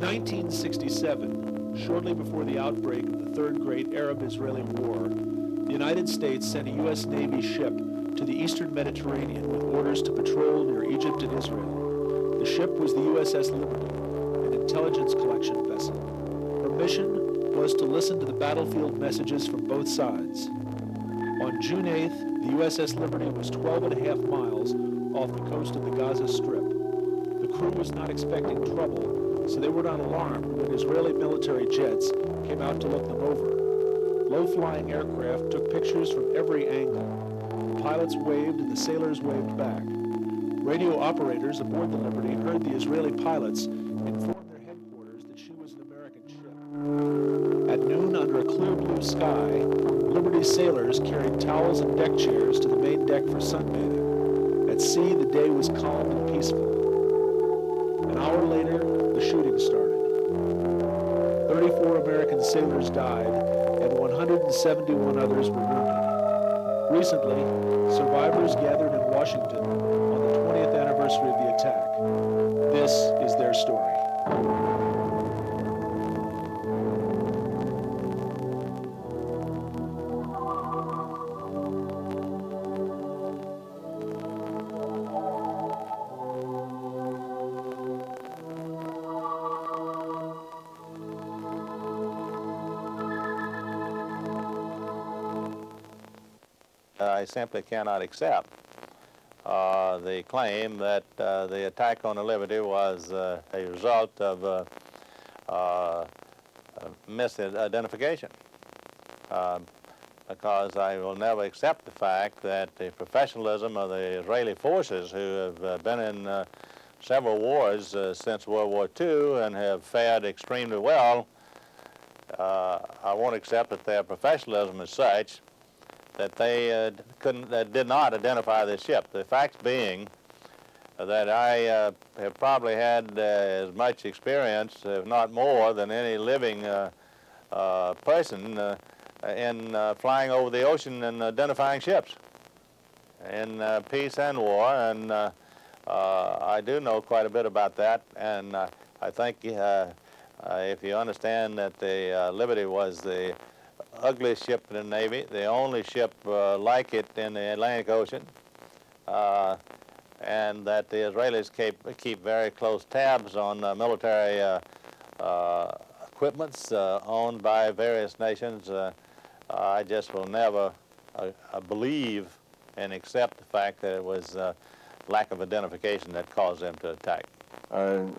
1967, shortly before the outbreak of the Third Great Arab-Israeli War, the United States sent a U.S. Navy ship to the eastern Mediterranean with orders to patrol near Egypt and Israel. The ship was the USS Liberty, an intelligence collection vessel. Her mission was to listen to the battlefield messages from both sides. On June 8th, the USS Liberty was 12.5 miles off the coast of the Gaza Strip. The crew was not expecting trouble, so they were not alarmed when Israeli military jets came out to look them over. Low-flying aircraft took pictures from every angle. The pilots waved and the sailors waved back. Radio operators aboard the Liberty heard the Israeli pilots inform their headquarters that she was an American ship. At noon, under a clear blue sky, Liberty sailors carried towels and deck chairs to the main deck for sunbathing. At sea, the day was calm and peaceful. An hour later, the shooting started. 34 American sailors died, and 171 others were wounded. Recently, survivors gathered in Washington on the 20th anniversary of the attack. This is their story. I simply cannot accept the claim that the attack on the Liberty was a result of misidentification, because I will never accept the fact that the professionalism of the Israeli forces, who have been in several wars since World War II and have fared extremely well, I won't accept that their professionalism is such that they did not identify this ship. The facts being that I have probably had as much experience, if not more, than any living person in flying over the ocean and identifying ships in peace and war, and I do know quite a bit about that, and I think if you understand that the Liberty was the ugliest ship in the Navy, the only ship like it in the Atlantic Ocean, and that the Israelis keep very close tabs on military equipments owned by various nations. I just will never believe and accept the fact that it was lack of identification that caused them to attack.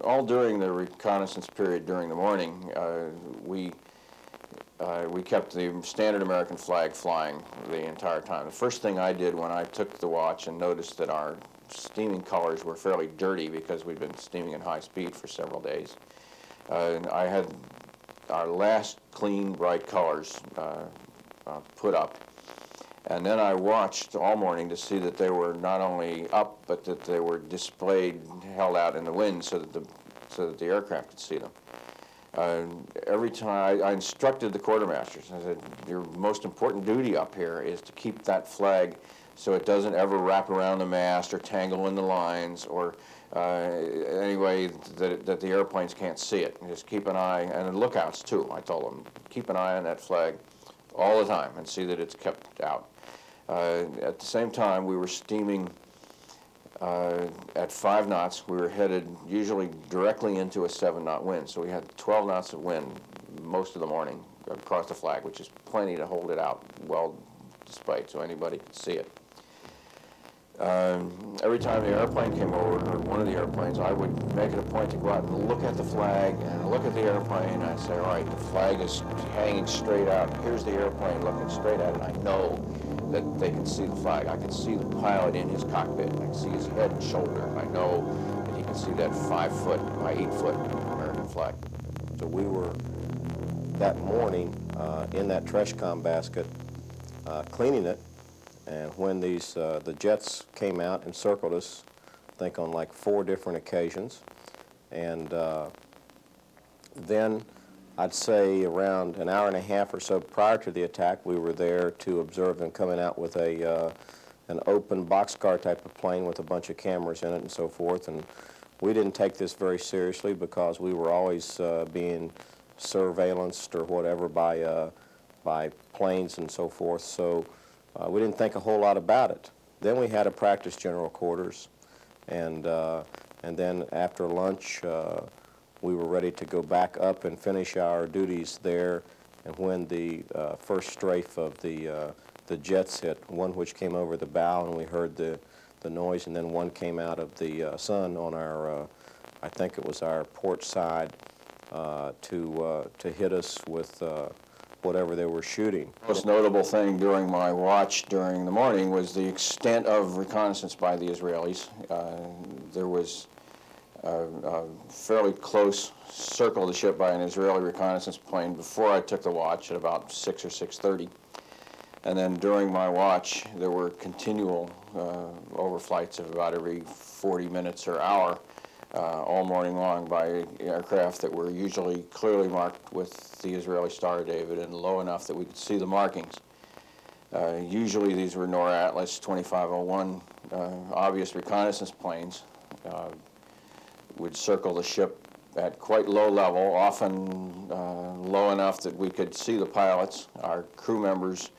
All during the reconnaissance period during the morning, we kept the standard American flag flying the entire time. The first thing I did when I took the watch and noticed that our steaming colors were fairly dirty because we'd been steaming at high speed for several days, I had our last clean, bright colors put up. And then I watched all morning to see that they were not only up, but that they were displayed, held out in the wind so that the aircraft could see them. Every time I instructed the quartermasters, I said, your most important duty up here is to keep that flag so it doesn't ever wrap around the mast or tangle in the lines or any way that the airplanes can't see it. And just keep an eye, and the lookouts too, I told them, keep an eye on that flag all the time and see that it's kept out. At the same time, we were steaming at 5 knots. We were headed usually directly into a 7-knot wind, so we had 12 knots of wind most of the morning across the flag, which is plenty to hold it out well displayed so anybody could see it. Every time the airplane came over, or one of the airplanes, I would make it a point to go out and look at the flag and look at the airplane, and I'd say, all right, the flag is hanging straight out. Here's the airplane looking straight at it. I know that they can see the flag. I can see the pilot in his cockpit. I can see his head and shoulder. I know that he can see that 5-foot by 8-foot American flag. So we were that morning in that trash com basket cleaning it, and when these the jets came out and circled us, I think on like 4 different occasions, and then I'd say around an hour and a half or so prior to the attack, we were there to observe them coming out with an open boxcar type of plane with a bunch of cameras in it and so forth, and we didn't take this very seriously because we were always being surveillanced or whatever by planes and so forth, so we didn't think a whole lot about it. Then we had a practice general quarters, and then after lunch we were ready to go back up and finish our duties there. And when the first strafe of the jets hit, one which came over the bow and we heard the noise, and then one came out of the sun on our, I think it was our port side, to hit us with whatever they were shooting. The most notable thing during my watch during the morning was the extent of reconnaissance by the Israelis. There was a fairly close circle of the ship by an Israeli reconnaissance plane before I took the watch at about 6 or 6:30. And then during my watch, there were continual overflights of about every 40 minutes or hour all morning long by aircraft that were usually clearly marked with the Israeli Star David and low enough that we could see the markings. Usually these were NOR Atlas 2501 obvious reconnaissance planes. Would circle the ship at quite low level, often low enough that we could see the pilots. Our crew members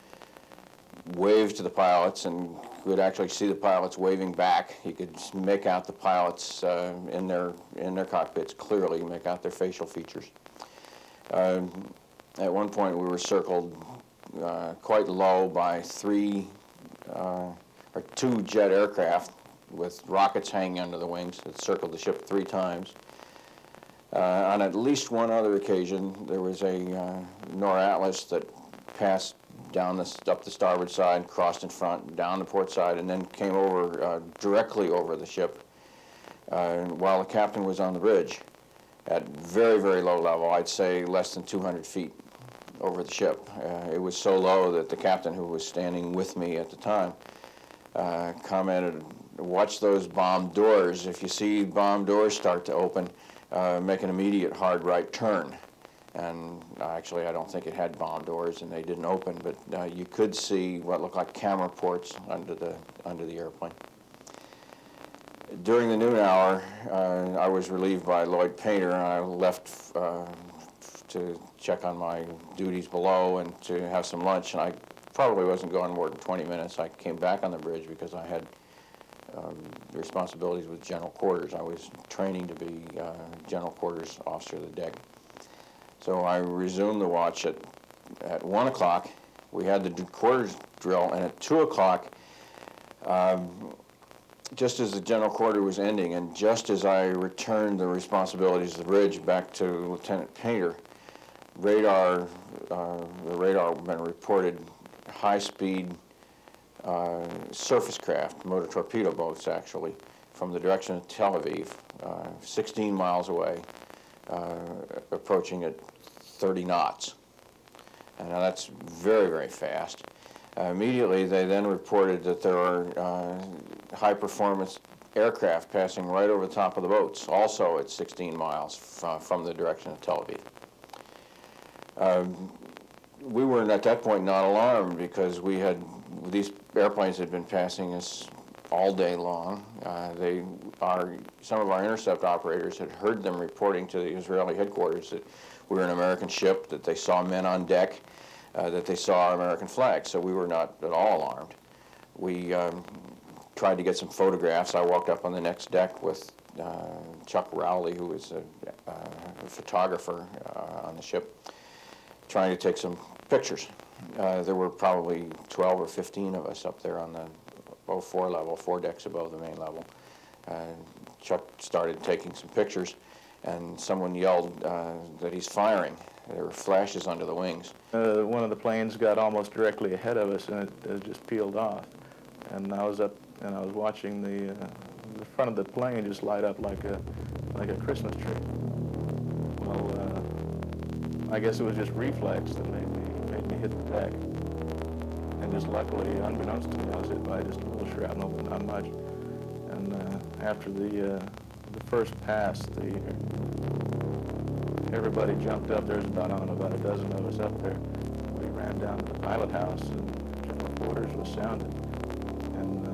waved to the pilots and could actually see the pilots waving back. You could make out the pilots in their cockpits clearly, make out their facial features. At one point we were circled quite low by two jet aircraft with rockets hanging under the wings that circled the ship 3 times. On at least one other occasion, there was a NOR Atlas that passed down up the starboard side, crossed in front, down the port side, and then came over directly over the ship while the captain was on the bridge at very, very low level. I'd say less than 200 feet over the ship. It was so low that the captain, who was standing with me at the time, commented, "Watch those bomb doors. If you see bomb doors start to open, make an immediate hard right turn." And actually, I don't think it had bomb doors, and they didn't open, but you could see what looked like camera ports under the airplane. During the noon hour, I was relieved by Lloyd Painter, and I left to check on my duties below and to have some lunch, and I probably wasn't going more than 20 minutes. I came back on the bridge because I had responsibilities with general quarters. I was training to be general quarters officer of the deck. So I resumed the watch at 1 o'clock. We had the quarters drill, and at 2 o'clock, just as the general quarter was ending, and just as I returned the responsibilities of the bridge back to Lieutenant Painter, the radar had reported high-speed surface craft, motor torpedo boats actually, from the direction of Tel Aviv, 16 miles away, approaching at 30 knots. And now that's very, very fast. Immediately they then reported that there are high-performance aircraft passing right over the top of the boats, also at 16 miles from the direction of Tel Aviv. We were at that point not alarmed because these airplanes had been passing us all day long. Some of our intercept operators had heard them reporting to the Israeli headquarters that we were an American ship, that they saw men on deck, that they saw our American flag, so we were not at all alarmed. We tried to get some photographs. I walked up on the next deck with Chuck Rowley, who was a photographer on the ship, trying to take some pictures. There were probably 12 or 15 of us up there on the 04 level, 4 decks above the main level. Chuck started taking some pictures, and someone yelled that he's firing. There were flashes under the wings. One of the planes got almost directly ahead of us, and it just peeled off. And I was up, and I was watching the front of the plane just light up like a Christmas tree. Well, I guess it was just reflex that made me hit the deck. And just luckily, unbeknownst to me, I was hit by just a little shrapnel, but not much. And after the first pass, everybody jumped up. There's about a dozen of us up there. We ran down to the pilot house, and general quarters was sounded. And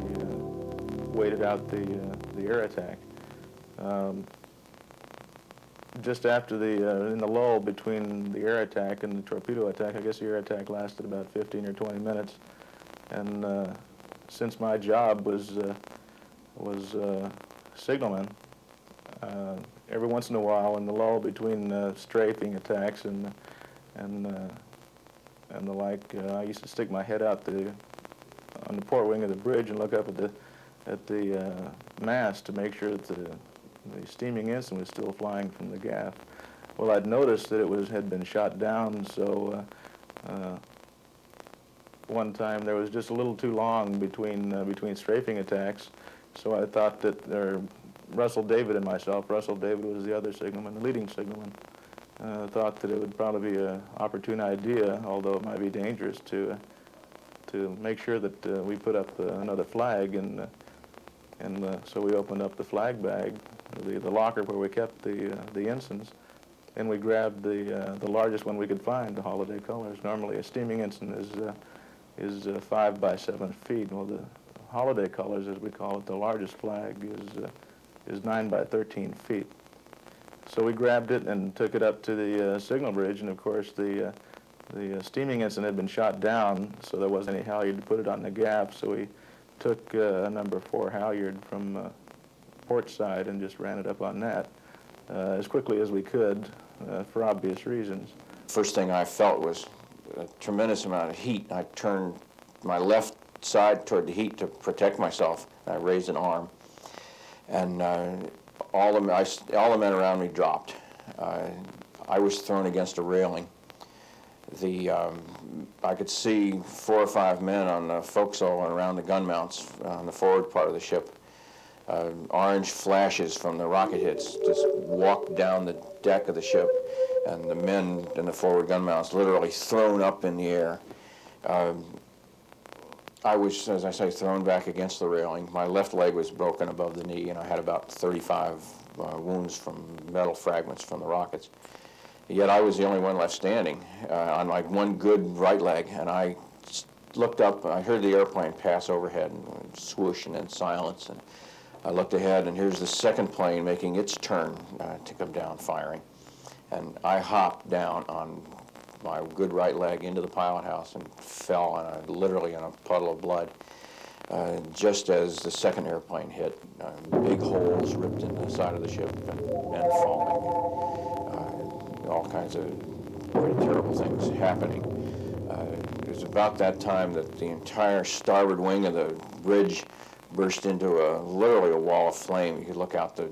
we waited out the the air attack. Just after in the lull between the air attack and the torpedo attack, I guess the air attack lasted about 15 or 20 minutes. And since my job was signalman, every once in a while in the lull between strafing attacks and the like, I used to stick my head out on the port wing of the bridge and look up at the mast to make sure that the steaming ensign was still flying from the gaff. Well, I'd noticed that it had been shot down, so one time there was just a little too long between strafing attacks, so I thought that Russell David and myself, Russell David was the other signalman, the leading signalman, thought that it would probably be an opportune idea, although it might be dangerous, to make sure that we put up another flag, and so we opened up the flag bag, the locker where we kept the ensigns, and we grabbed the largest one we could find, the holiday colors. Normally a steaming ensign is 5 by 7 feet. Well, the holiday colors, as we call it, the largest flag is 9 by 13 feet. So we grabbed it and took it up to the signal bridge, and of course the steaming ensign had been shot down, so there wasn't any halyard to put it on the gaff, so we took a number 4 halyard from port side and just ran it up on that as quickly as we could for obvious reasons. First thing I felt was a tremendous amount of heat. I turned my left side toward the heat to protect myself. I raised an arm, and all the men around me dropped. I was thrown against a railing. I could see 4 or 5 men on the forecastle and around the gun mounts on the forward part of the ship. Orange flashes from the rocket hits just walked down the deck of the ship, and the men in the forward gun mounts literally thrown up in the air. I was, as I say, thrown back against the railing. My left leg was broken above the knee, and I had about 35 wounds from metal fragments from the rockets. Yet I was the only one left standing on like one good right leg, and I looked up, and I heard the airplane pass overhead and swoosh and then silence, and I looked ahead, and here's the second plane making its turn to come down firing. And I hopped down on my good right leg into the pilot house and fell literally in a puddle of blood. Just as the second airplane hit, big holes ripped in the side of the ship, and men falling, all kinds of pretty terrible things happening. It was about that time that the entire starboard wing of the bridge burst into literally a wall of flame. You could look out the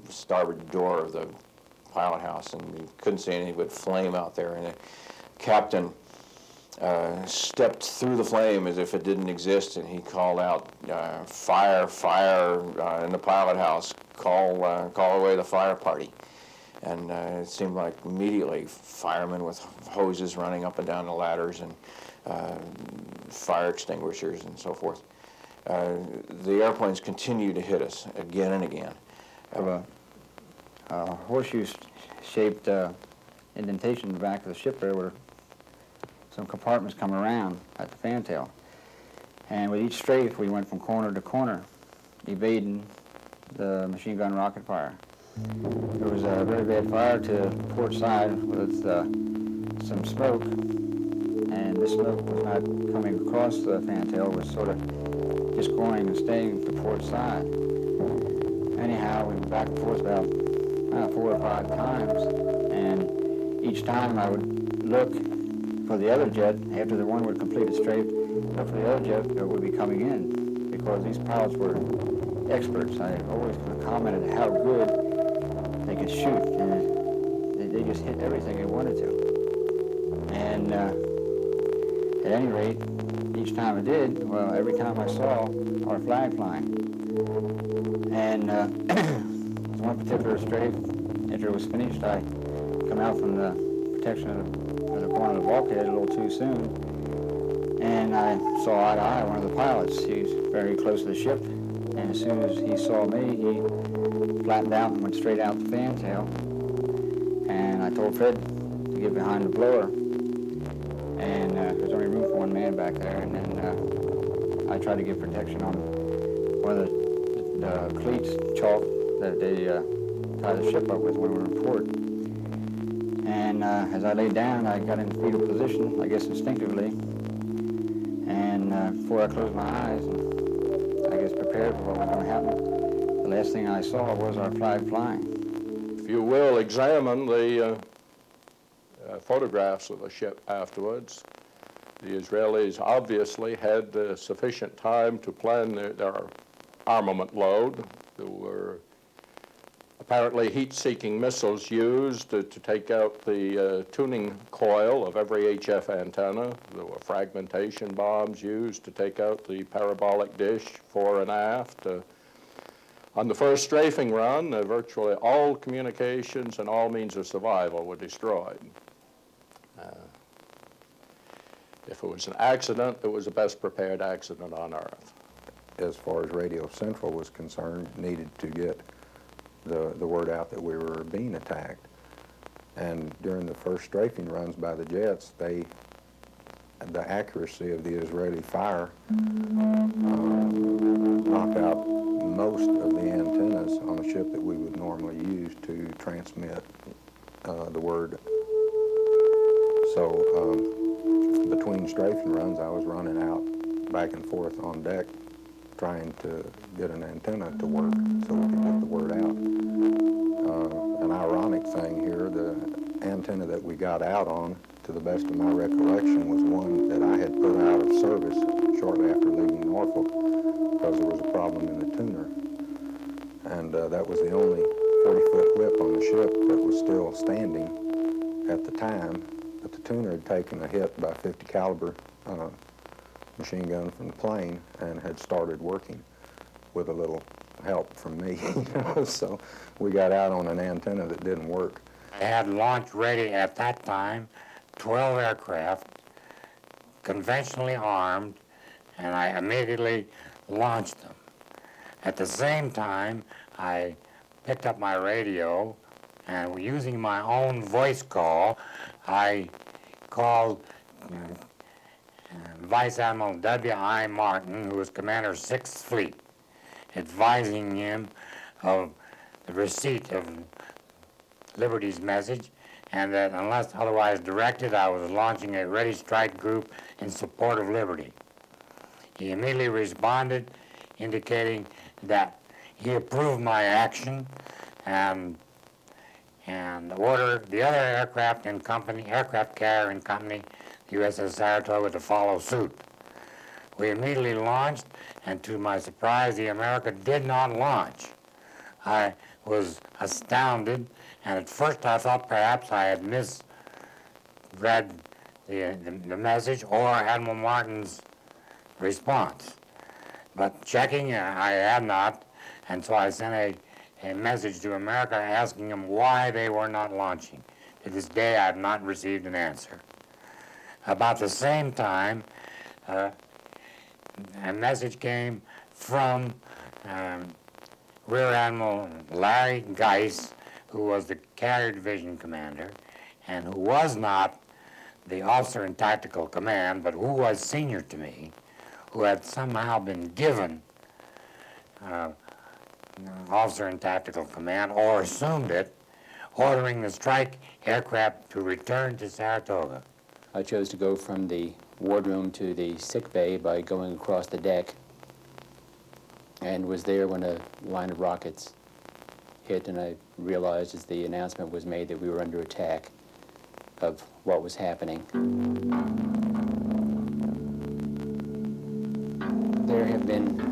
starboard door of the pilot house, and you couldn't see anything but flame out there. And the captain stepped through the flame as if it didn't exist, and he called out, "Fire, fire!" In the pilot house. Call away the fire party. And it seemed like immediately firemen with hoses running up and down the ladders and fire extinguishers and so forth. The airplanes continued to hit us again and again. A horseshoe-shaped indentation in the back of the ship there where some compartments come around at the fantail. And with each strafe, we went from corner to corner, evading the machine gun rocket fire. There was a very bad fire to port side with some smoke, and this smoke was not coming across the fantail, it was sort of just going and staying to port side. Anyhow, we went back and forth about 4 or 5 times, and each time I would look for the other jet, after the one would complete its strafe, look for the other jet that would be coming in, because these pilots were experts. I always commented how good they could shoot, and they just hit everything they wanted to. And at any rate, each time it did, well, every time I saw our flag flying. And one particular strafe, after it was finished, I come out from the protection of the corner of the bulkhead a little too soon, and I saw eye to eye one of the pilots. He's very close to the ship, and as soon as he saw me, he flattened out and went straight out the fantail. And I told Fred to get behind the blower, and there's only room for one man back there. And then I tried to give protection on one of the cleats, chalk that they tie the ship up with when we were in port. And as I lay down, I got in fetal position, I guess instinctively. And before I closed my eyes, and I guess prepared for what was going to happen, the last thing I saw was our flag flying. If you will examine the photographs of the ship afterwards, the Israelis obviously had sufficient time to plan their armament load. There were apparently heat-seeking missiles used to take out the tuning coil of every HF antenna. There were fragmentation bombs used to take out the parabolic dish fore and aft. On the first strafing run, virtually all communications and all means of survival were destroyed. If it was an accident, it was the best prepared accident on Earth. As far as Radio Central was concerned, needed to get the word out that we were being attacked. And during the first strafing runs by the jets, the accuracy of the Israeli fire knocked out most of the antennas on a ship that we would normally use to transmit the word. So between strafing runs, I was running out back and forth on deck trying to get an antenna to work so we could get the word out. An ironic thing here, the antenna that we got out on, to the best of my recollection, was one that I had put out of service shortly after leaving Norfolk because there was a problem in the tuner. And that was the only 40-foot whip on the ship that was still standing at the time, but the tuner had taken a hit by 50 caliber machine gun from the plane and had started working with a little help from me. So we got out on an antenna that didn't work. I had launch ready at that time 12 aircraft, conventionally armed, and I immediately launched them. At the same time, I picked up my radio, and using my own voice call, I called Vice Admiral W.I. Martin, who was commander of 6th Fleet, advising him of the receipt of Liberty's message, and that unless otherwise directed, I was launching a ready strike group in support of Liberty. He immediately responded, indicating that he approved my action and ordered the other aircraft carrier in company, the USS Saratoga, to follow suit. We immediately launched, and to my surprise, the America did not launch. I was astounded, and at first I thought perhaps I had misread the message or Admiral Martin's response. But checking, I had not, and so I sent a message to America asking them why they were not launching. To this day, I have not received an answer. About the same time, a message came from Rear Admiral Larry Geis, who was the Carrier Division commander, and who was not the officer in tactical command, but who was senior to me, who had somehow been given officer in tactical command, or assumed it, ordering the strike aircraft to return to Saratoga. I chose to go from the wardroom to the sick bay by going across the deck, and was there when a line of rockets hit, and I realized as the announcement was made that we were under attack of what was happening. There have been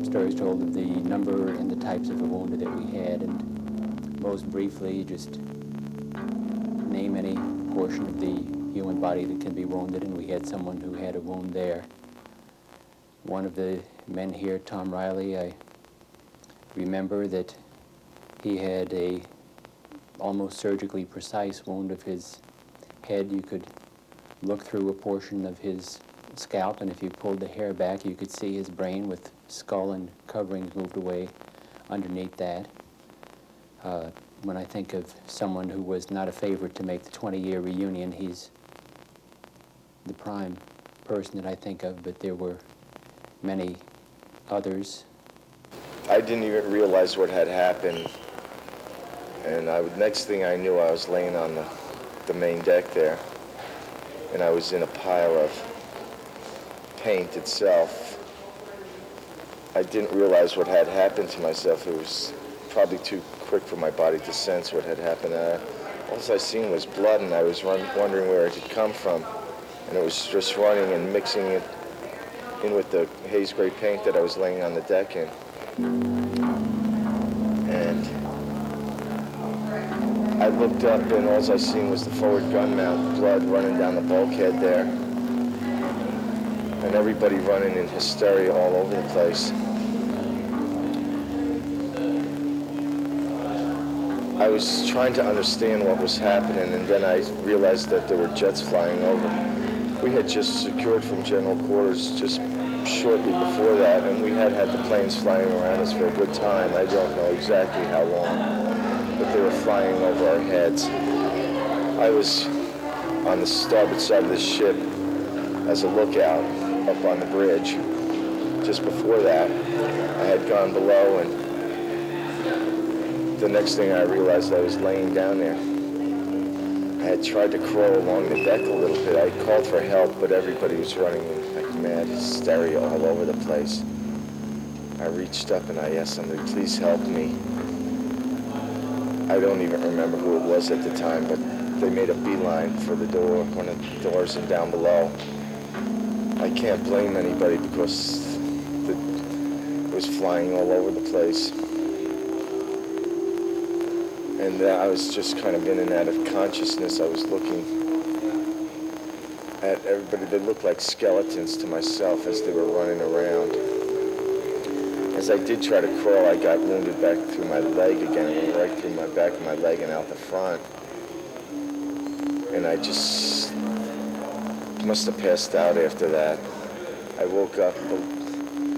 stories told of the number and the types of wounded that we had, and most briefly, just name any portion of the human body that can be wounded, and we had someone who had a wound there. One of the men here, Tom Riley, I remember that he had a almost surgically precise wound of his head. You could look through a portion of his scalp, and if you pulled the hair back, you could see his brain with skull and coverings moved away underneath that. When I think of someone who was not a favorite to make the 20-year reunion, he's the prime person that I think of, but there were many others. I didn't even realize what had happened, and next thing I knew, I was laying on the main deck there, and I was in a pile of paint itself. I didn't realize what had happened to myself. It was probably too quick for my body to sense what had happened. All I seen was blood, and I was wondering where it had come from, and it was just running and mixing it in with the haze gray paint that I was laying on the deck in. And I looked up, and all I seen was the forward gun mount, blood running down the bulkhead there, and everybody running in hysteria all over the place. I was trying to understand what was happening, and then I realized that there were jets flying over. We had just secured from general quarters just shortly before that, and we had the planes flying around us for a good time. I don't know exactly how long, but they were flying over our heads. I was on the starboard side of the ship as a lookout up on the bridge. Just before that, I had gone below, and the next thing I realized, I was laying down there. I had tried to crawl along the deck a little bit. I called for help, but everybody was running in like mad hysteria all over the place. I reached up and I asked somebody, please help me. I don't even remember who it was at the time, but they made a beeline for the door, one of the doors, and down below. I can't blame anybody because it was flying all over the place. And I was just kind of in and out of consciousness. I was looking at everybody. They looked like skeletons to myself as they were running around. As I did try to crawl, I got wounded back through my leg again, right through my back of my leg and out the front. And I just must have passed out after that. I woke up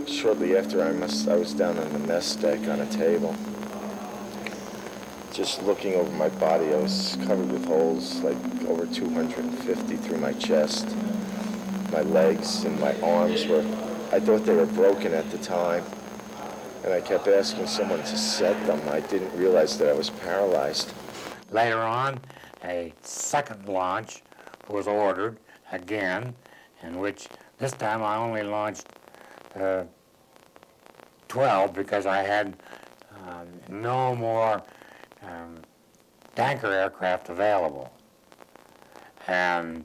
shortly after. I was down on the mess deck on a table. Just looking over my body, I was covered with holes, like over 250 through my chest. My legs and my arms I thought they were broken at the time. And I kept asking someone to set them. I didn't realize that I was paralyzed. Later on, a second launch was ordered again, in which this time I only launched 12 because I had no more tanker aircraft available. And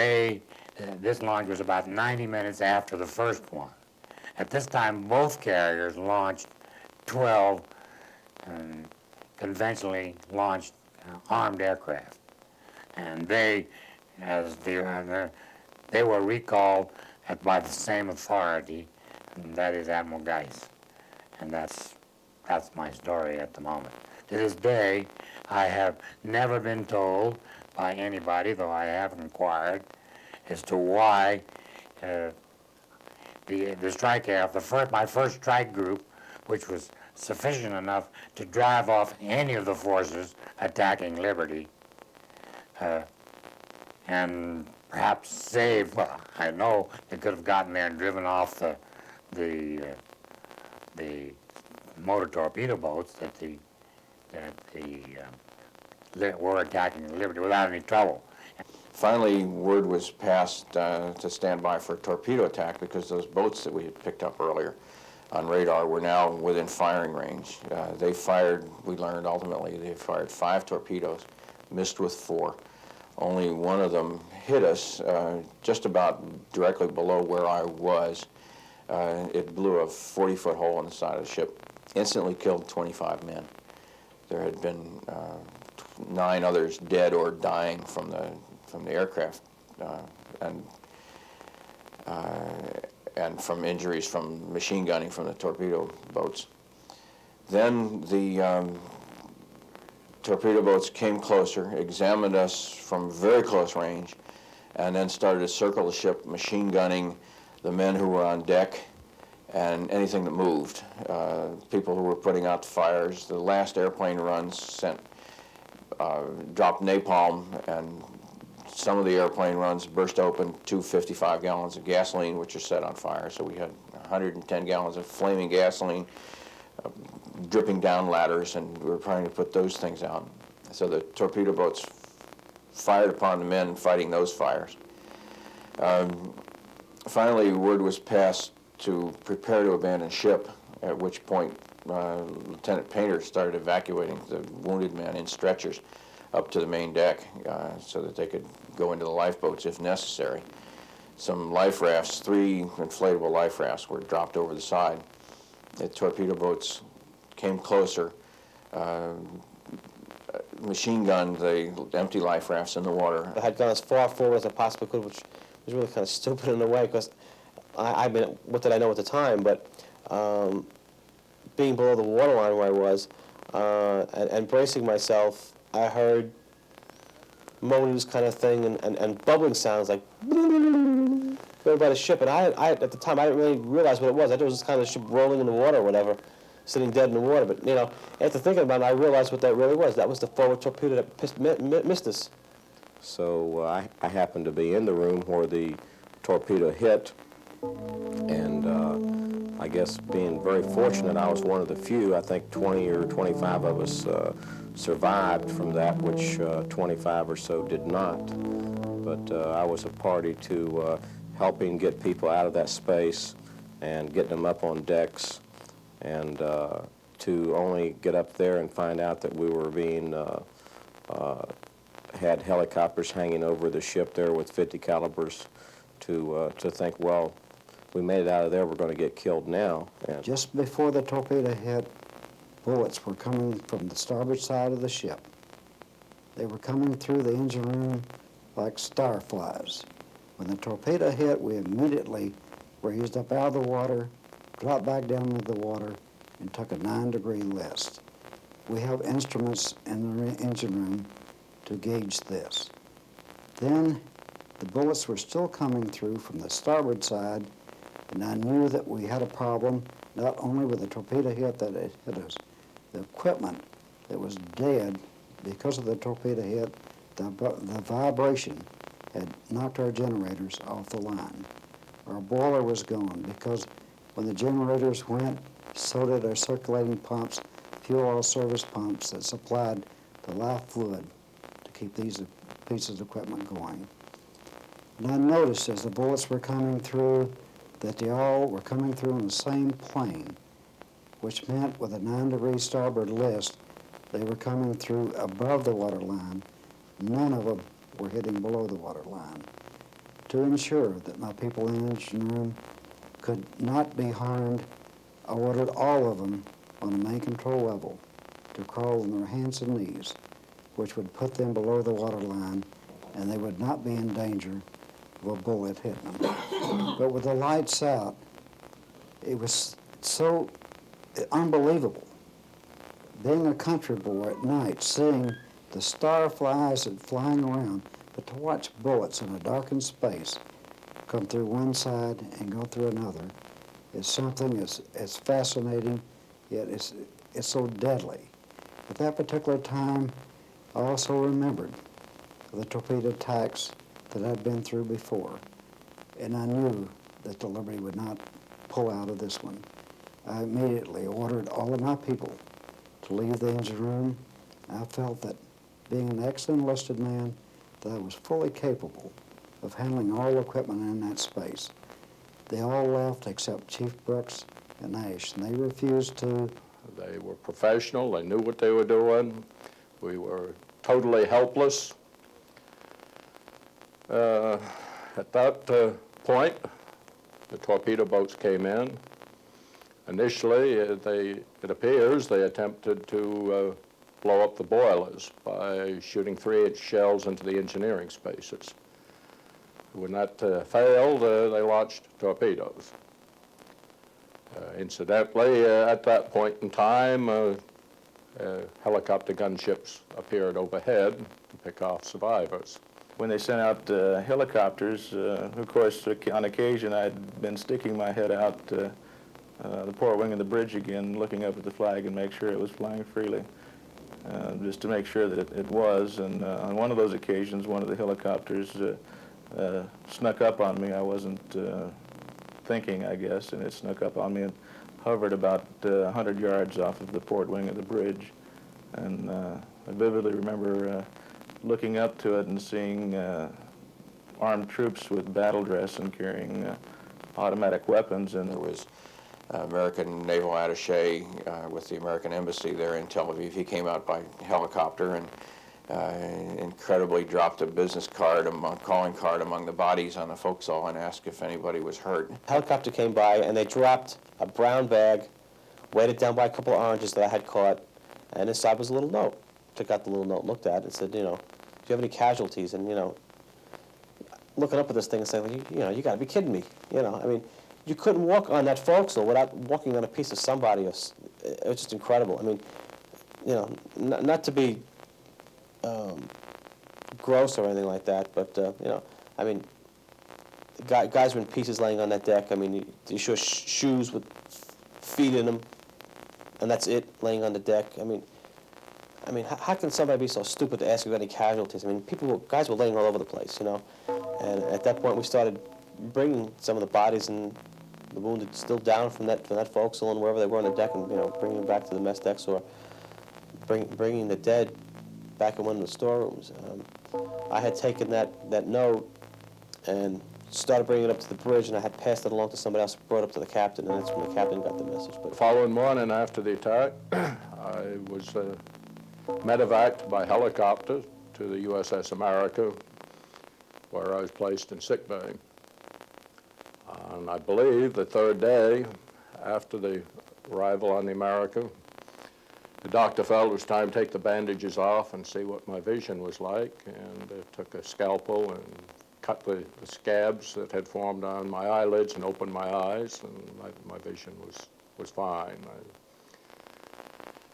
this launch was about 90 minutes after the first one. At this time, both carriers launched 12 conventionally launched armed aircraft. And they were recalled by the same authority, and that is Admiral Geis. And that's my story at the moment. To this day, I have never been told by anybody, though I have inquired, as to why the strike aircraft, my first strike group, which was sufficient enough to drive off any of the forces attacking Liberty, and perhaps save, well, I know they could have gotten there and driven off the motor torpedo boats that were attacking Liberty without any trouble. Finally, word was passed to stand by for a torpedo attack because those boats that we had picked up earlier on radar were now within firing range. They fired, we learned ultimately, they fired 5 torpedoes, missed with 4. Only one of them hit us just about directly below where I was. It blew a 40-foot hole in the side of the ship, instantly killed 25 men. There had been 9 others dead or dying from the aircraft and from injuries from machine gunning from the torpedo boats. Then the torpedo boats came closer, examined us from very close range, and then started to circle the ship, machine gunning the men who were on deck and anything that moved. People who were putting out the fires. The last airplane runs dropped napalm, and some of the airplane runs burst open 2 55 gallons of gasoline, which are set on fire. So we had 110 gallons of flaming gasoline dripping down ladders, and we were trying to put those things out. So the torpedo boats fired upon the men fighting those fires. Finally, word was passed to prepare to abandon ship, at which point Lieutenant Painter started evacuating the wounded men in stretchers up to the main deck so that they could go into the lifeboats if necessary. Some life rafts, 3 inflatable life rafts, were dropped over the side. The torpedo boats came closer, machine gunned the empty life rafts in the water. I had gone as far forward as I possibly could, which was really kind of stupid in a way, because I mean, what did I know at the time? But being below the waterline where I was and bracing myself, I heard moans kind of thing and bubbling sounds like going by the ship. And I at the time, I didn't really realize what it was. I thought it was just kind of the ship rolling in the water or whatever, sitting dead in the water. But, you know, after thinking about it, I realized what that really was. That was the forward torpedo that missed us. So I happened to be in the room where the torpedo hit, and I guess being very fortunate, I was one of the few. I think 20 or 25 of us survived from that, which 25 or so did not. But I was a party to helping get people out of that space and getting them up on decks, and to only get up there and find out that we were being had helicopters hanging over the ship there with 50 calibers to think, well, we made it out of there, we're going to get killed now. And just before the torpedo hit, bullets were coming from the starboard side of the ship. They were coming through the engine room like starflies. When the torpedo hit, we immediately raised up out of the water, dropped back down into the water, and took a 9-degree list. We have instruments in the engine room to gauge this. Then the bullets were still coming through from the starboard side, and I knew that we had a problem, not only with the torpedo hit that it hit us, the equipment that was dead because of the torpedo hit, the vibration had knocked our generators off the line. Our boiler was gone because when the generators went, so did our circulating pumps, fuel oil service pumps that supplied the life fluid to keep these pieces of equipment going. And I noticed as the bullets were coming through that they all were coming through on the same plane, which meant with a 9-degree starboard list, they were coming through above the waterline. None of them were hitting below the waterline. To ensure that my people in the engine room could not be harmed, I ordered all of them on the main control level to crawl on their hands and knees, which would put them below the waterline, and they would not be in danger of a bullet hitting them. But with the lights out, it was so unbelievable. Being a country boy at night, seeing the star flies that flying around, but to watch bullets in a darkened space come through one side and go through another is something that's fascinating, yet it's so deadly. At that particular time, I also remembered the torpedo attacks that I'd been through before, and I knew that the Liberty would not pull out of this one. I immediately ordered all of my people to leave the engine room. I felt that being an ex-enlisted man, that I was fully capable of handling all the equipment in that space. They all left except Chief Brooks and Ash, and they refused to. They were professional, they knew what they were doing. We were totally helpless. At that point, the torpedo boats came in. Initially, it appears they attempted to blow up the boilers by shooting 3-inch shells into the engineering spaces. When that failed, they launched torpedoes. Incidentally, at that point in time, helicopter gunships appeared overhead to pick off survivors. When they sent out helicopters, of course, on occasion I'd been sticking my head out the port wing of the bridge again, looking up at the flag and make sure it was flying freely, just to make sure that it was. And on one of those occasions, one of the helicopters snuck up on me. I wasn't thinking, I guess, and it snuck up on me and hovered about 100 yards off of the port wing of the bridge. And I vividly remember looking up to it and seeing armed troops with battle dress and carrying automatic weapons. And there was American naval attaché with the American embassy there in Tel Aviv. He came out by helicopter and incredibly dropped a business card, calling card among the bodies on the forecastle and asked if anybody was hurt. Helicopter came by and they dropped a brown bag, weighed it down by a couple of oranges that I had caught, and inside was a little note. Took out the little note, looked at it, and said, you know, do you have any casualties? And, you know, looking up at this thing and saying, you know, you got to be kidding me. You know, I mean, you couldn't walk on that forecastle without walking on a piece of somebody. It was just incredible. I mean, you know, not to be gross or anything like that, but, you know, I mean, guys were in pieces laying on that deck. I mean, you saw shoes with feet in them, and that's it, laying on the deck. I mean, how can somebody be so stupid to ask if any casualties? I mean, guys were laying all over the place, you know. And at that point, we started bringing some of the bodies and the wounded still down from that forecastle and wherever they were on the deck, and you know, bringing them back to the mess decks or bringing the dead back in one of the storerooms. I had taken that note and started bringing it up to the bridge, and I had passed it along to somebody else, brought it up to the captain, and that's when the captain got the message. But the following morning after the attack, I was medevaced by helicopter to the USS America, where I was placed in sickbay. And I believe the third day after the arrival on the America, the doctor felt it was time to take the bandages off and see what my vision was like, and took a scalpel and cut the scabs that had formed on my eyelids and opened my eyes, and my vision was fine.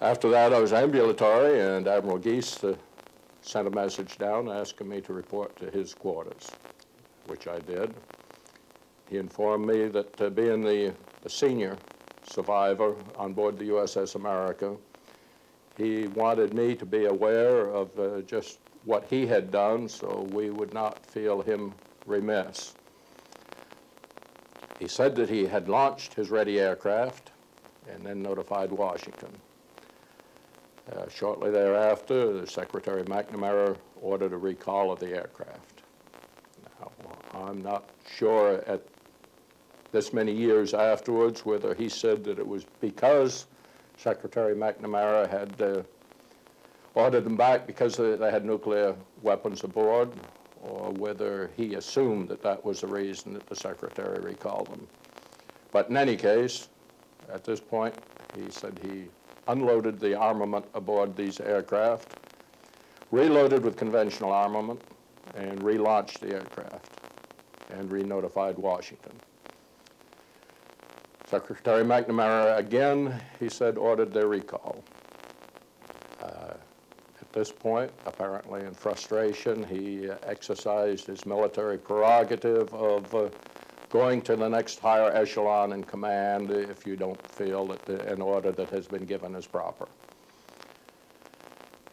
After that, I was ambulatory, and Admiral Geese sent a message down asking me to report to his quarters, which I did. He informed me that being the senior survivor on board the USS America, he wanted me to be aware of just what he had done so we would not feel him remiss. He said that he had launched his ready aircraft and then notified Washington. Shortly thereafter, the Secretary McNamara ordered a recall of the aircraft. Now, I'm not sure at this many years afterwards whether he said that it was because Secretary McNamara had ordered them back because they had nuclear weapons aboard, or whether he assumed that that was the reason that the Secretary recalled them. But in any case, at this point, he said he unloaded the armament aboard these aircraft, reloaded with conventional armament, and relaunched the aircraft, and re-notified Washington. Secretary McNamara, again, he said, ordered their recall. At this point, apparently in frustration, he exercised his military prerogative of going to the next higher echelon in command if you don't feel that an order that has been given is proper.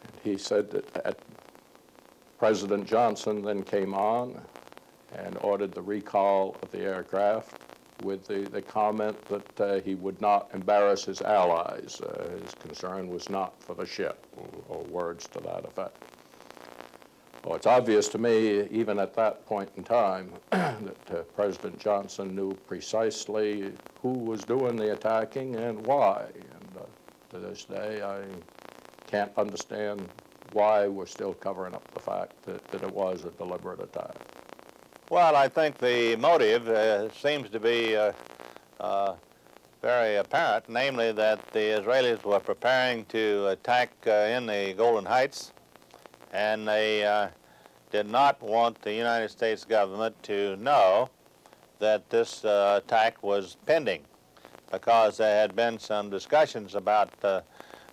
And he said that President Johnson then came on and ordered the recall of the aircraft with the comment that he would not embarrass his allies. His concern was not for the ship, or words to that effect. Well, it's obvious to me, even at that point in time, that President Johnson knew precisely who was doing the attacking and why. And to this day, I can't understand why we're still covering up the fact that it was a deliberate attack. Well, I think the motive seems to be very apparent, namely that the Israelis were preparing to attack in the Golden Heights, and they did not want the United States government to know that this attack was pending, because there had been some discussions about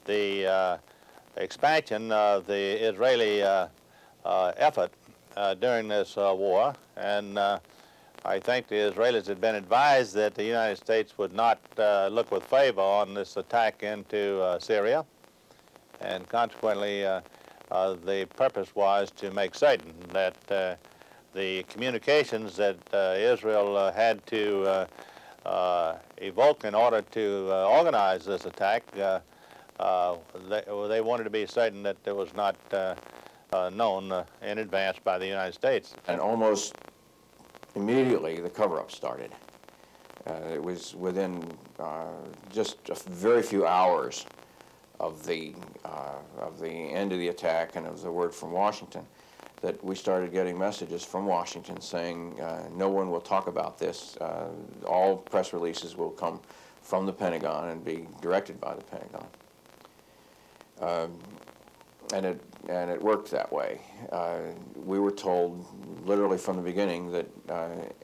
the expansion of the Israeli effort during this war, and I think the Israelis had been advised that the United States would not look with favor on this attack into Syria, and consequently the purpose was to make certain that the communications that Israel had to evoked in order to organize this attack, they wanted to be certain that it was not known in advance by the United States. And almost immediately, the cover-up started. It was within just a very few hours of the end of the attack and of the word from Washington that we started getting messages from Washington saying no one will talk about this. All press releases will come from the Pentagon and be directed by the Pentagon. And it worked that way. We were told literally from the beginning that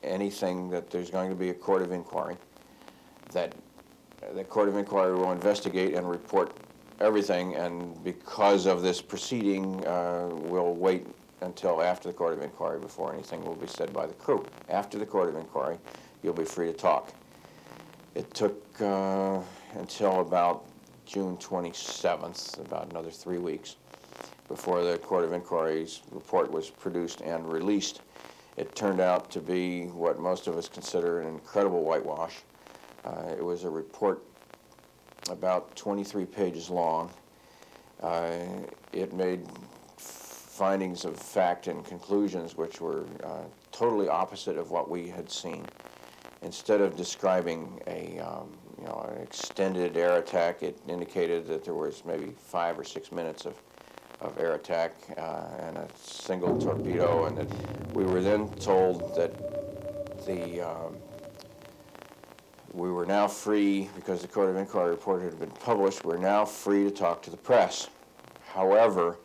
anything that there's going to be a court of inquiry, that the court of inquiry will investigate and report everything, and because of this proceeding, we'll wait until after the court of inquiry before anything will be said by the crew. After the court of inquiry, you'll be free to talk. It took until about June 27th, about another 3 weeks, before the Court of Inquiry's report was produced and released. It turned out to be what most of us consider an incredible whitewash. It was a report about 23 pages long. It made findings of fact and conclusions which were totally opposite of what we had seen. Instead of describing an extended air attack, it indicated that there was maybe 5 or 6 minutes of air attack and a single torpedo, and that we were then told that we were now free, because the Court of Inquiry report had been published, we're now free to talk to the press. However,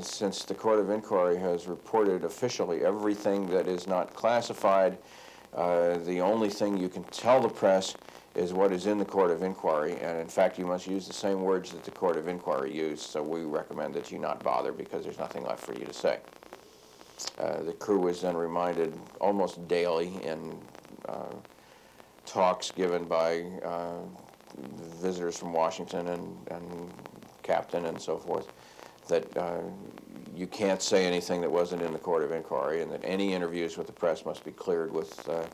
since the Court of Inquiry has reported officially everything that is not classified, the only thing you can tell the press is what is in the Court of Inquiry, and in fact you must use the same words that the Court of Inquiry used, so we recommend that you not bother because there's nothing left for you to say. The crew was then reminded almost daily in talks given by visitors from Washington and captain and so forth that you can't say anything that wasn't in the Court of Inquiry, and that any interviews with the press must be cleared with the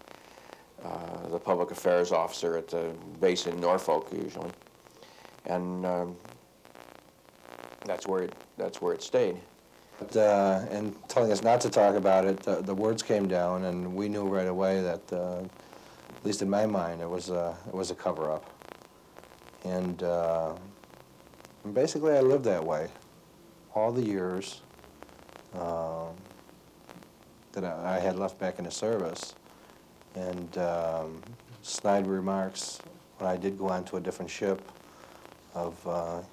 public affairs officer at the base in Norfolk, usually, and that's where it stayed. And telling us not to talk about it, the words came down, and we knew right away that, at least in my mind, it was a cover-up. And basically, I lived that way all the years that I had left back in the service. And snide remarks when I did go on to a different ship of, well,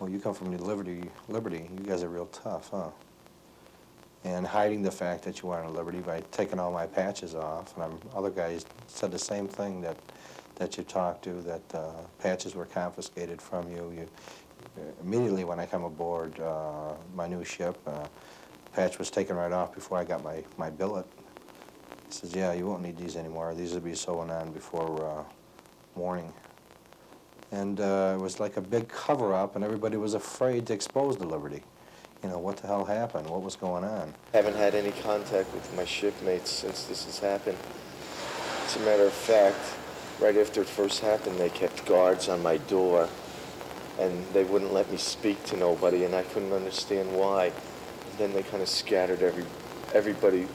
you come from the Liberty, you guys are real tough, huh? And hiding the fact that you were on a Liberty by taking all my patches off. And other guys said the same thing, that you talked to, that patches were confiscated from you. Immediately when I come aboard my new ship, patch was taken right off before I got my billet. He says, yeah, you won't need these anymore. These will be sewing on before morning. And it was like a big cover-up, and everybody was afraid to expose the Liberty. You know, what the hell happened? What was going on? I haven't had any contact with my shipmates since this has happened. As a matter of fact, right after it first happened, they kept guards on my door, and they wouldn't let me speak to nobody, and I couldn't understand why. And then they kind of scattered everybody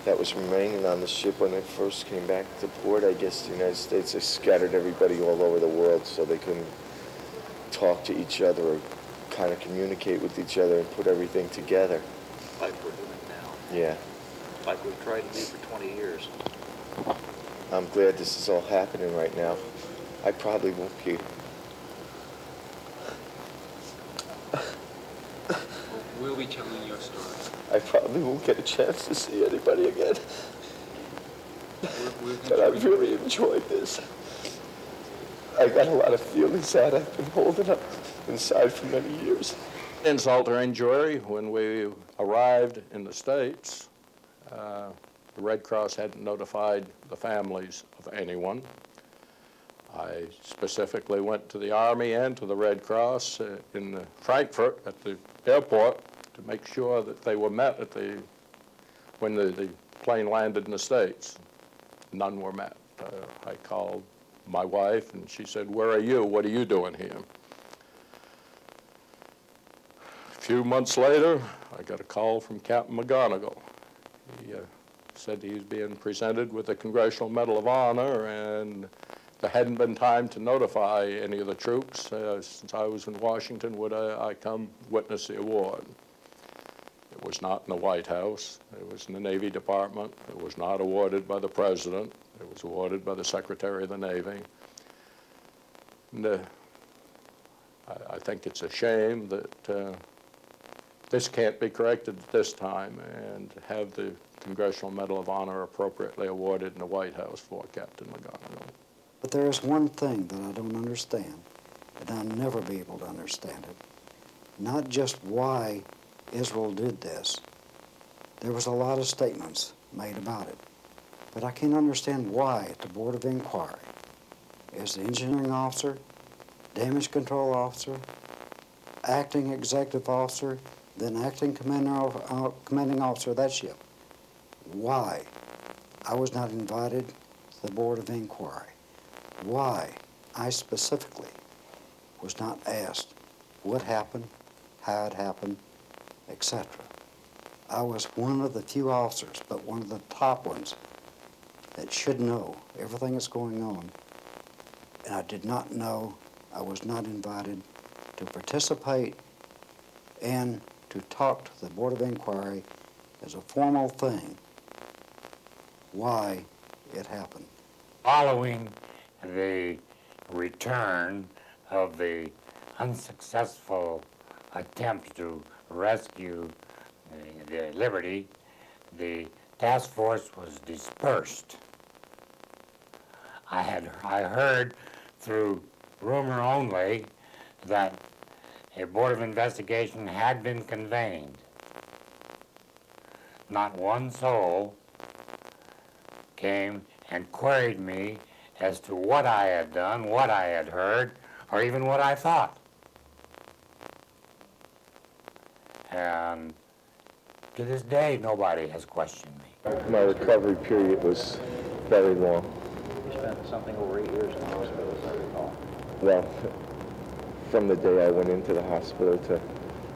that was remaining on the ship when they first came back to port. I guess the United States, they scattered everybody all over the world so they couldn't talk to each other or kind of communicate with each other and put everything together. Like we're doing now. Yeah. Like we've tried to do for 20 years. I'm glad this is all happening right now. I probably won't be... We'll be telling your story. I probably won't get a chance to see anybody again. But I've really enjoyed this. I got a lot of feelings that I've been holding up inside for many years. Insult or injury, when we arrived in the States, the Red Cross hadn't notified the families of anyone. I specifically went to the Army and to the Red Cross in Frankfurt at the airport to make sure that they were met at when the plane landed in the States. none were met. I called my wife, and she said, "Where are you? What are you doing here?" A few months later, I got a call from Captain McGonigal. He said he was being presented with the Congressional Medal of Honor, and there hadn't been time to notify any of the troops. Since I was in Washington, would I come witness the award? It was not in the White House. It was in the Navy Department. It was not awarded by the President. It was awarded by the Secretary of the Navy. And, I think it's a shame that this can't be corrected at this time, and have the Congressional Medal of Honor appropriately awarded in the White House for Captain McGonigal. But there is one thing that I don't understand, and I'll never be able to understand it. Not just why Israel did this. There was a lot of statements made about it. But I can't understand why at the Board of Inquiry, as the engineering officer, damage control officer, acting executive officer, then acting commanding officer of that ship, why I was not invited to the Board of Inquiry. Why I specifically was not asked what happened, how it happened, etc. I was one of the few officers, but one of the top ones, that should know everything that's going on. And I did not know, I was not invited to participate and to talk to the Board of Inquiry as a formal thing why it happened. Following the return of the unsuccessful attempt to rescue the Liberty, the task force was dispersed. I heard through rumor only that a board of investigation had been convened. Not one soul came and queried me as to what I had done, what I had heard, or even what I thought. And to this day, nobody has questioned me. My recovery period was very long. You spent something over 8 years in the hospital, as I recall. Well, from the day I went into the hospital to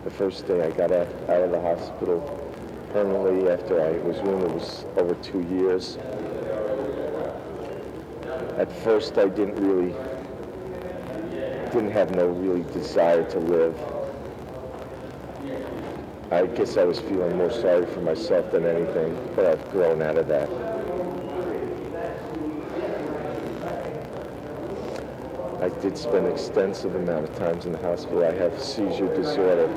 the first day I got out of the hospital permanently after I was wounded was over 2 years. At first I didn't have no really desire to live. I guess I was feeling more sorry for myself than anything, but I've grown out of that. I did spend an extensive amount of times in the hospital. I have seizure disorder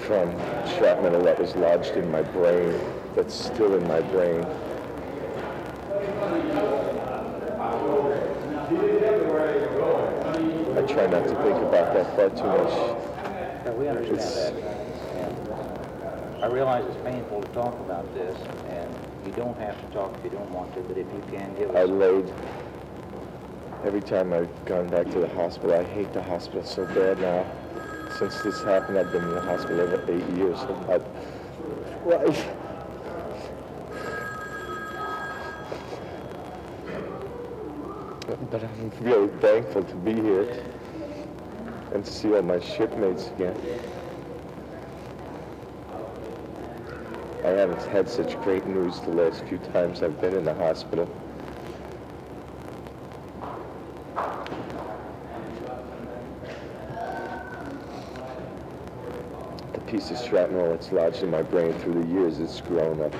from shrapnel that was lodged in my brain, that's still in my brain. I try not to think about that far too much. Yeah, we understand that. And I realize it's painful to talk about this, and you don't have to talk if you don't want to, but if you can give us... Every time I've gone back to the hospital, I hate the hospital so bad now. Since this happened, I've been in the hospital over 8 years of my life. But I'm really thankful to be here and to see all my shipmates again. I haven't had such great news the last few times I've been in the hospital. The piece of shrapnel that's lodged in my brain through the years, it's grown up.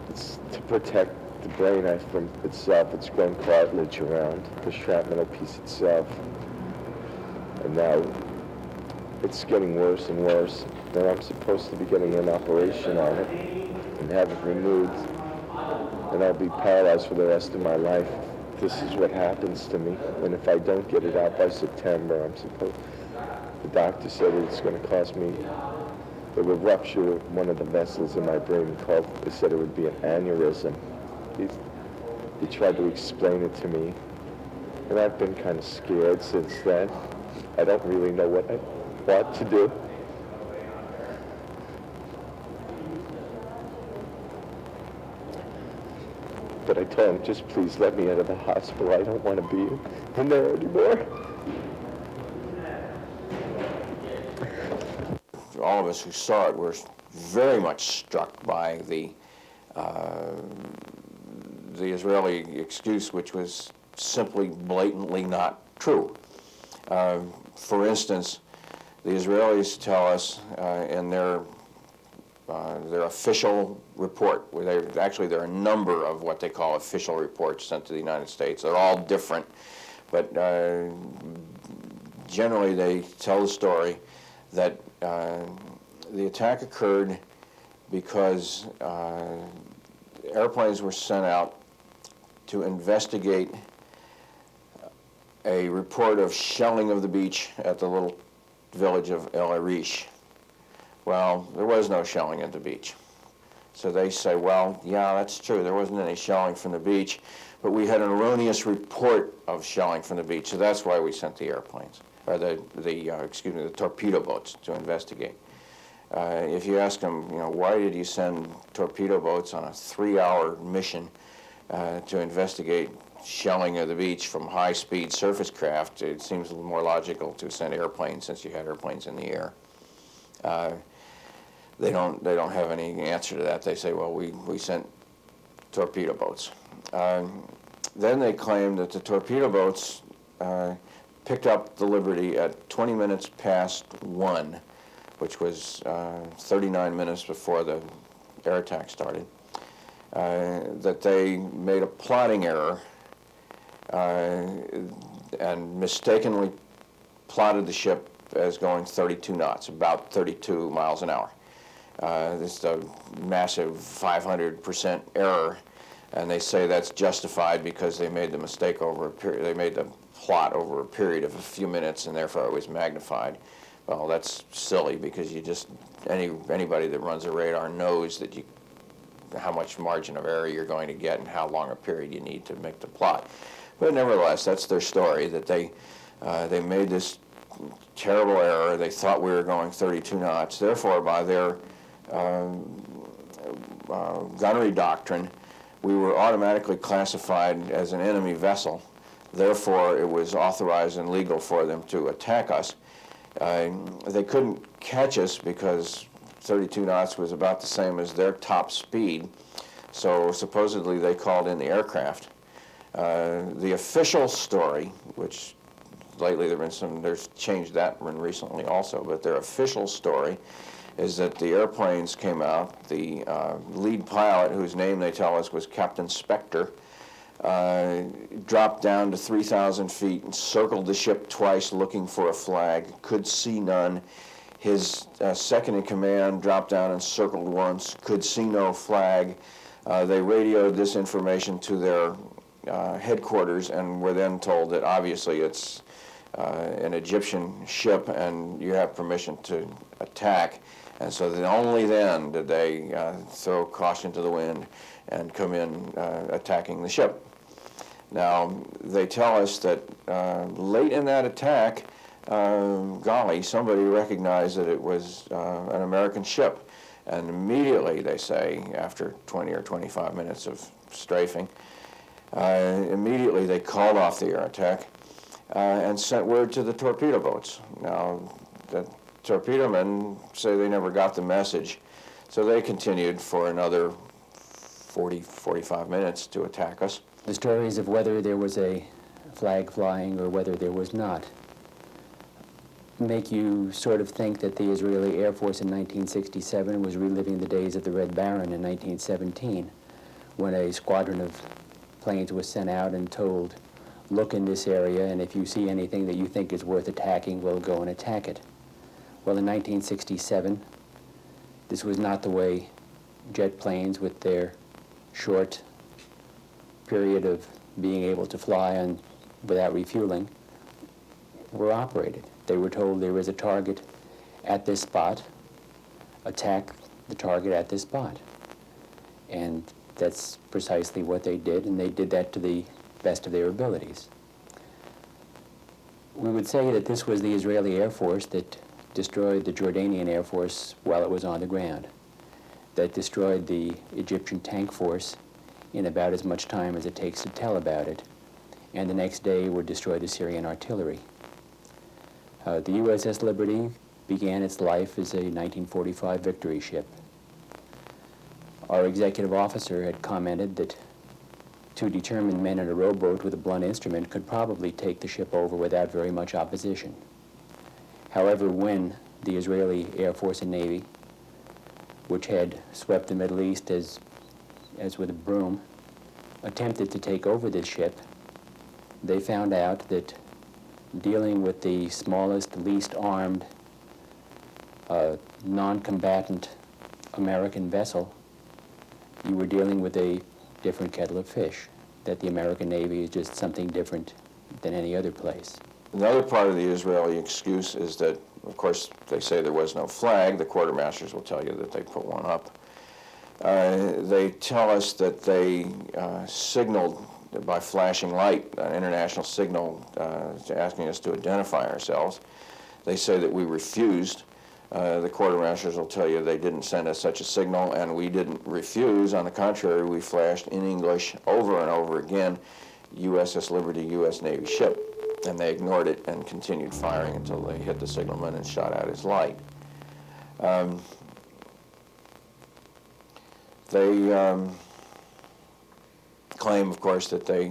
It's to protect the brain from itself. It's grown cartilage around the shrapnel piece itself. And now it's getting worse and worse. Now I'm supposed to be getting an operation on it and have it removed. And I'll be paralyzed for the rest of my life. This is what happens to me. And if I don't get it out by September, the doctor said it's going to cost me, it would rupture one of the vessels in my brain. They said it would be an aneurysm. He tried to explain it to me, and I've been kind of scared since then. I don't really know what I want to do. but I told him, just please let me out of the hospital. I don't want to be in there anymore. All of us who saw it were very much struck by the Israeli excuse, which was simply blatantly not true. For instance, the Israelis tell us in their official report, where actually there are a number of what they call official reports sent to the United States. They're all different, but generally they tell the story that the attack occurred because airplanes were sent out to investigate a report of shelling of the beach at the little village of El Arish. Well, there was no shelling at the beach. So they say, well, yeah, that's true. There wasn't any shelling from the beach, but we had an erroneous report of shelling from the beach, so that's why we sent the airplanes, or the torpedo boats to investigate. If you ask them, why did you send torpedo boats on a 3-hour mission to investigate shelling of the beach from high-speed surface craft, it seems a little more logical to send airplanes, since you had airplanes in the air. They don't have any answer to that. They say, well, we sent torpedo boats. Then they claim that the torpedo boats picked up the Liberty at 20 minutes past 1, which was 39 minutes before the air attack started. That they made a plotting error and mistakenly plotted the ship as going 32 knots, about 32 miles an hour. This is a massive 500% error, and they say that's justified because they made the mistake over a period. They made the plot over a period of a few minutes, and therefore it was magnified. Well, that's silly, because you just anybody that runs a radar knows that how much margin of error you're going to get and how long a period you need to make the plot. But nevertheless, that's their story, that they made this terrible error. They thought we were going 32 knots. Therefore, by their gunnery doctrine, we were automatically classified as an enemy vessel. Therefore, it was authorized and legal for them to attack us. They couldn't catch us because 32 knots was about the same as their top speed. So supposedly they called in the aircraft. The official story, which lately there's changed that one recently also, but their official story is that the airplanes came out. The lead pilot, whose name they tell us was Captain Spector, dropped down to 3,000 feet and circled the ship twice looking for a flag, could see none. His second in command dropped down and circled once, could see no flag. They radioed this information to their headquarters and were then told that obviously it's an Egyptian ship and you have permission to attack. And so then only then did they throw caution to the wind and come in attacking the ship. Now, they tell us that late in that attack, golly, somebody recognized that it was an American ship. And immediately, they say, after 20 or 25 minutes of strafing, immediately they called off the air attack and sent word to the torpedo boats. Now, the torpedo men say they never got the message, so they continued for another 40, 45 minutes to attack us. The stories of whether there was a flag flying or whether there was not make you sort of think that the Israeli Air Force in 1967 was reliving the days of the Red Baron in 1917, when a squadron of planes was sent out and told, look in this area, and if you see anything that you think is worth attacking, we'll go and attack it. Well, in 1967, this was not the way jet planes, with their short period of being able to fly on without refueling, were operated. They were told there is a target at this spot, attack the target at this spot. And that's precisely what they did, and they did that to the best of their abilities. We would say that this was the Israeli Air Force that destroyed the Jordanian Air Force while it was on the ground, that destroyed the Egyptian tank force in about as much time as it takes to tell about it, and the next day were destroyed to Syrian artillery. The USS Liberty began its life as a 1945 Victory ship. Our executive officer had commented that two determined men in a rowboat with a blunt instrument could probably take the ship over without very much opposition. However, when the Israeli Air Force and Navy, which had swept the Middle East as with a broom, attempted to take over this ship, they found out that dealing with the smallest, least armed, non-combatant American vessel, you were dealing with a different kettle of fish, that the American Navy is just something different than any other place. Another part of the Israeli excuse is that, of course, they say there was no flag. The quartermasters will tell you that they put one up. They tell us that they signaled by flashing light, an international signal asking us to identify ourselves. They say that we refused. The quartermasters will tell you they didn't send us such a signal, and we didn't refuse. On the contrary, we flashed in English over and over again, USS Liberty, U.S. Navy ship. And they ignored it and continued firing until they hit the signalman and shot out his light. They claim, of course, that they,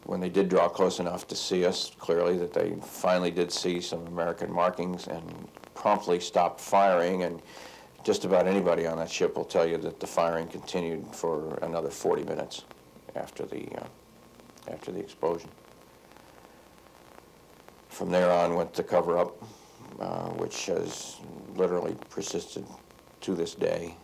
when they did draw close enough to see us, clearly that they finally did see some American markings and promptly stopped firing, and just about anybody on that ship will tell you that the firing continued for another 40 minutes after the explosion. From there on went the cover-up, which has literally persisted to this day.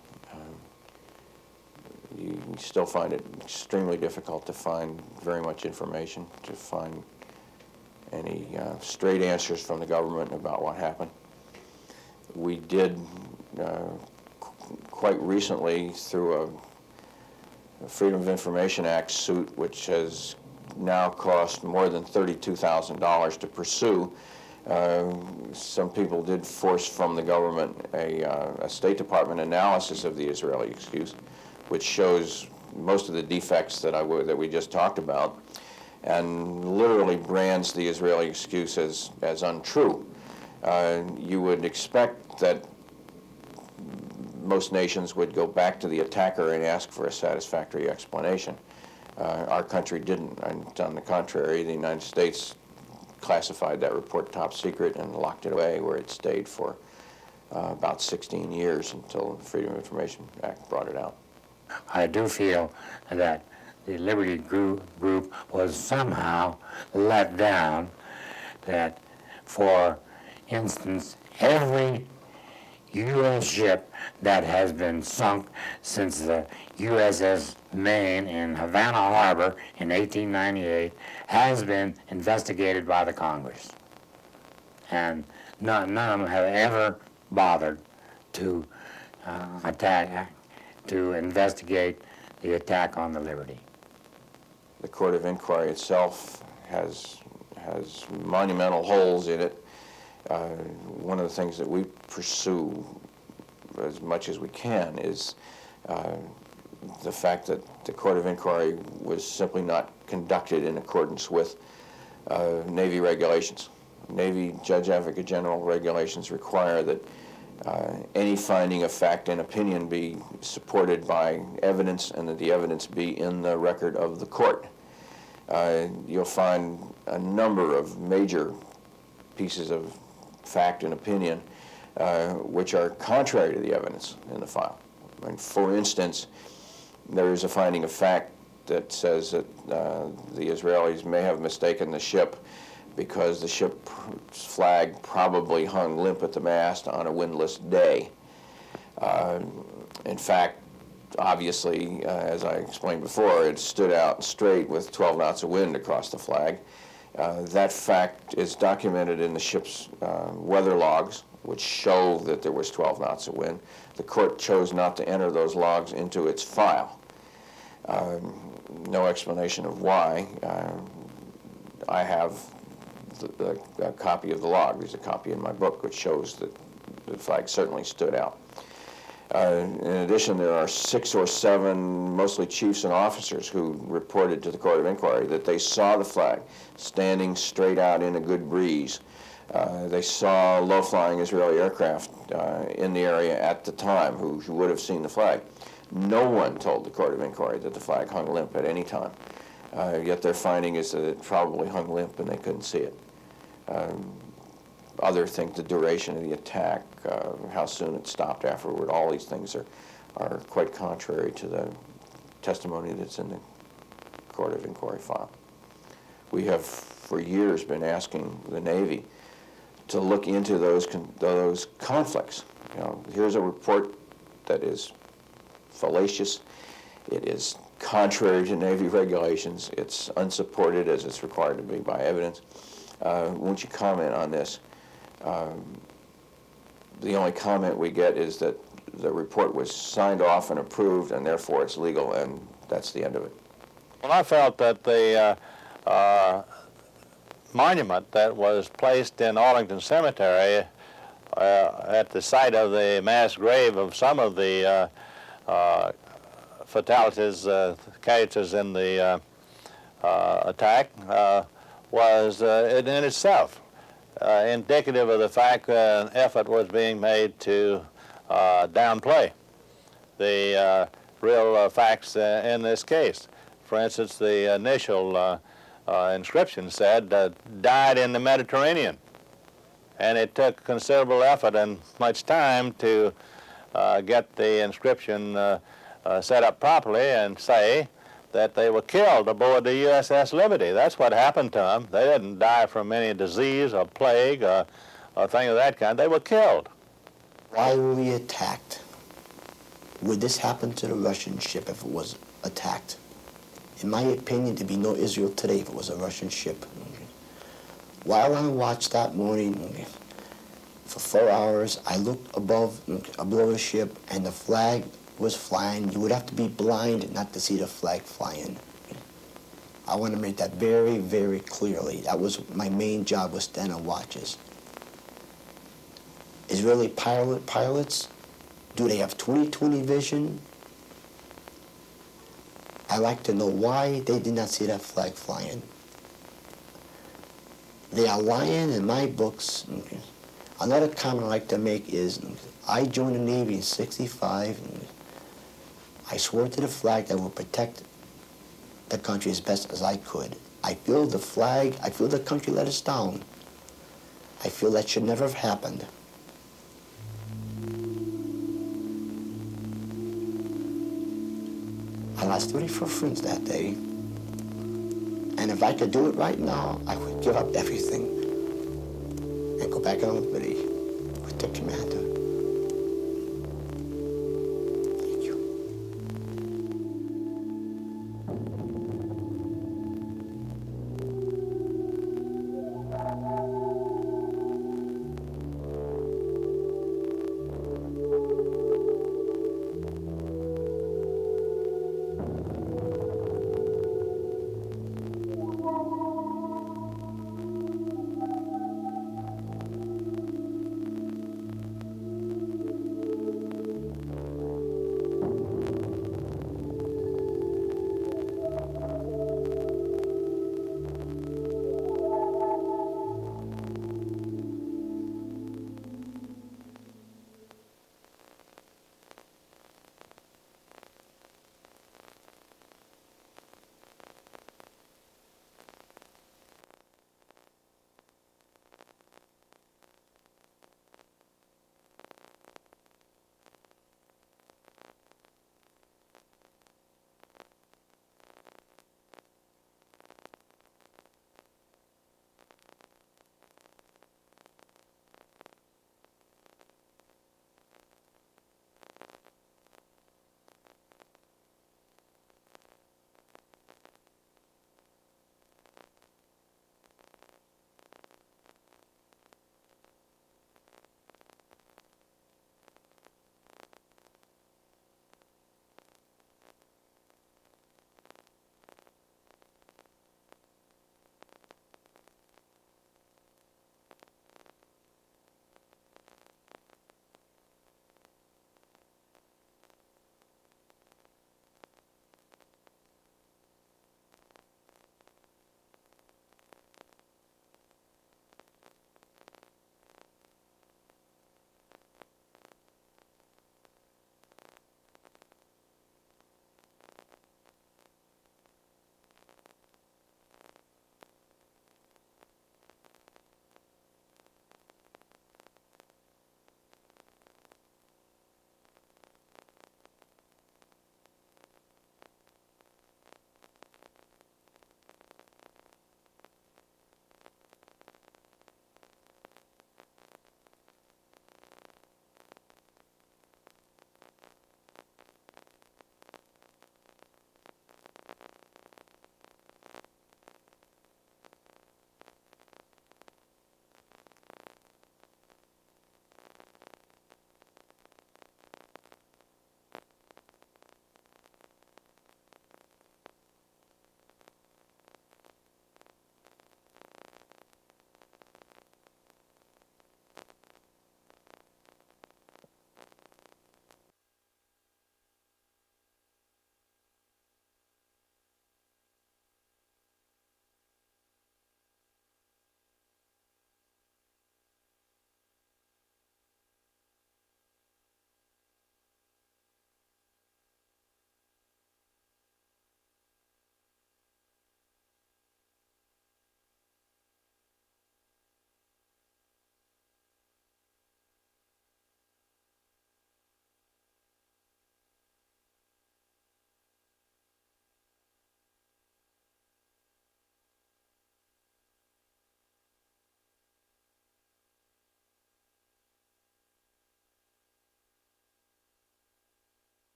You still find it extremely difficult to find very much information, to find any straight answers from the government about what happened. We did quite recently, through a Freedom of Information Act suit, which has now cost more than $32,000 to pursue. Some people did force from the government a State Department analysis of the Israeli excuse, which shows most of the defects that we just talked about, and literally brands the Israeli excuse as untrue. You would expect that most nations would go back to the attacker and ask for a satisfactory explanation. Our country didn't, and on the contrary, the United States classified that report top secret and locked it away, where it stayed for about 16 years until the Freedom of Information Act brought it out. I do feel that the Liberty group was somehow let down, that, for instance, every U.S. ship that has been sunk since the USS Maine in Havana Harbor in 1898 has been investigated by the Congress. And none of them have ever bothered to investigate the attack on the Liberty. The Court of Inquiry itself has monumental holes in it. One of the things that we pursue as much as we can is the fact that the Court of Inquiry was simply not conducted in accordance with Navy regulations. Navy Judge Advocate General regulations require that any finding of fact and opinion be supported by evidence, and that the evidence be in the record of the court. You'll find a number of major pieces of fact and opinion which are contrary to the evidence in the file. And for instance, there is a finding of fact that says that the Israelis may have mistaken the ship because the ship's flag probably hung limp at the mast on a windless day. In fact, obviously, as I explained before, it stood out straight with 12 knots of wind across the flag. That fact is documented in the ship's weather logs, which show that there was 12 knots of wind. The court chose not to enter those logs into its file. No explanation of why. I have a copy of the log. There's a copy in my book which shows that the flag certainly stood out. In addition, there are 6 or 7, mostly chiefs and officers, who reported to the Court of Inquiry that they saw the flag standing straight out in a good breeze. They saw low-flying Israeli aircraft in the area at the time who would have seen the flag. No one told the Court of Inquiry that the flag hung limp at any time. Yet their finding is that it probably hung limp and they couldn't see it. Other things, the duration of the attack, how soon it stopped afterward, all these things are quite contrary to the testimony that's in the Court of Inquiry file. We have for years been asking the Navy to look into those conflicts. You know, here's a report that is fallacious. It is contrary to Navy regulations. It's unsupported as it's required to be by evidence. Won't you comment on this? The only comment we get is that the report was signed off and approved, and therefore it's legal, and that's the end of it. Well, I felt that the monument that was placed in Arlington Cemetery at the site of the mass grave of some of the fatalities, casualties in the attack, was in itself indicative of the fact that an effort was being made to downplay the real facts in this case. For instance, the initial inscription said, died in the Mediterranean. And it took considerable effort and much time to get the inscription set up properly and say that they were killed aboard the USS Liberty. That's what happened to them. They didn't die from any disease or plague or thing of that kind. They were killed. Why were we attacked? Would this happen to the Russian ship if it was attacked? In my opinion, there'd be no Israel today if it was a Russian ship. While I watched that morning, for 4 hours, I looked above the ship, and the flag was flying. You would have to be blind not to see the flag flying. I want to make that very, very clearly. That was my main job, was stand on watches. Israeli pilots, do they have 20/20 vision? I'd like to know why they did not see that flag flying. They are lying in my books. Another comment I'd like to make is, I joined the Navy in '65. I swore to the flag that I would protect the country as best as I could. I feel the flag, I feel the country let us down. I feel that should never have happened. I lost 34 friends that day. And if I could do it right now, I would give up everything and go back on Liberty with the commander.